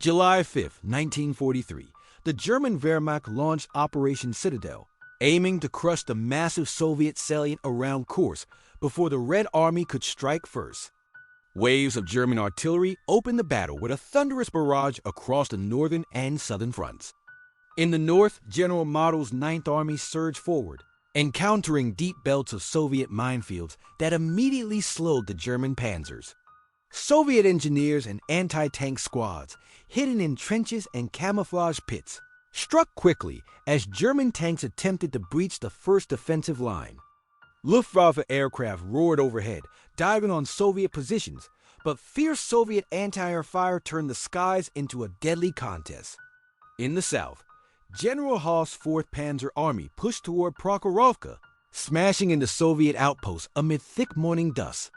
July 5, 1943, the German Wehrmacht launched Operation Citadel, aiming to crush the massive Soviet salient around Kursk before the Red Army could strike first. Waves of German artillery opened the battle with a thunderous barrage across the northern and southern fronts. In the north, General Model's Ninth Army surged forward, encountering deep belts of Soviet minefields that immediately slowed the German panzers. Soviet engineers and anti-tank squads, hidden in trenches and camouflage pits, struck quickly as German tanks attempted to breach the first defensive line. Luftwaffe aircraft roared overhead, diving on Soviet positions, but fierce Soviet anti-air fire turned the skies into a deadly contest. In the south, General Hoff's 4th Panzer Army pushed toward Prokhorovka, smashing into Soviet outposts amid thick morning dust.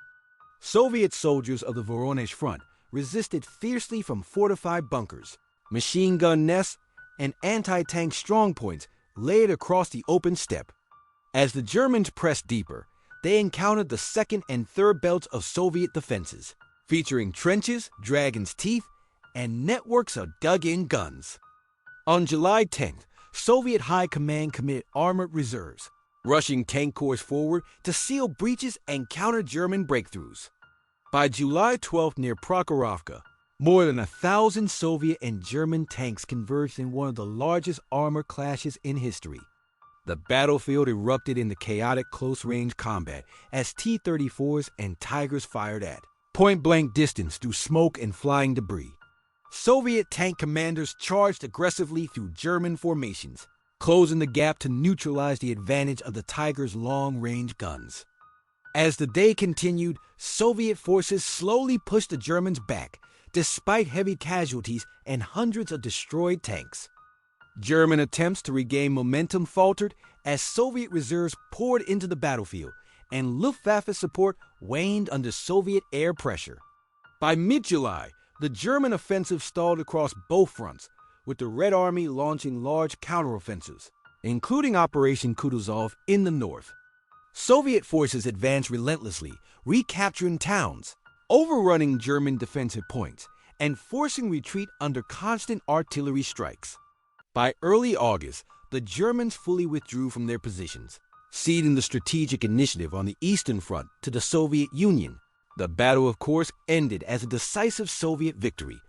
Soviet soldiers of the Voronezh front resisted fiercely from fortified bunkers, machine gun nests, and anti-tank strongpoints laid across the open steppe. As the Germans pressed deeper, they encountered the 2nd and 3rd belts of Soviet defenses, featuring trenches, dragon's teeth, and networks of dug-in guns. On July 10th, Soviet High Command committed armored reserves, rushing tank corps forward to seal breaches and counter German breakthroughs. By July 12th near Prokhorovka, more than 1,000 Soviet and German tanks converged in one of the largest armor clashes in history. The battlefield erupted into chaotic close-range combat as T-34s and Tigers fired at point-blank distance through smoke and flying debris. Soviet tank commanders charged aggressively through German formations, closing the gap to neutralize the advantage of the Tigers' long-range guns. As the day continued, Soviet forces slowly pushed the Germans back, despite heavy casualties and hundreds of destroyed tanks. German attempts to regain momentum faltered as Soviet reserves poured into the battlefield, and Luftwaffe support waned under Soviet air pressure. By mid-July, the German offensive stalled across both fronts, with the Red Army launching large counteroffensives, including Operation Kutuzov in the north. Soviet forces advanced relentlessly, recapturing towns, overrunning German defensive points, and forcing retreat under constant artillery strikes. By early August, the Germans fully withdrew from their positions, ceding the strategic initiative on the Eastern Front to the Soviet Union. The Battle of Kursk ended as a decisive Soviet victory,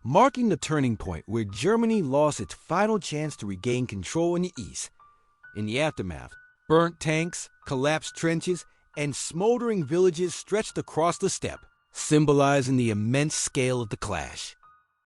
marking the turning point where Germany lost its final chance to regain control in the East. In the aftermath, burnt tanks, collapsed trenches, and smoldering villages stretched across the steppe, symbolizing the immense scale of the clash.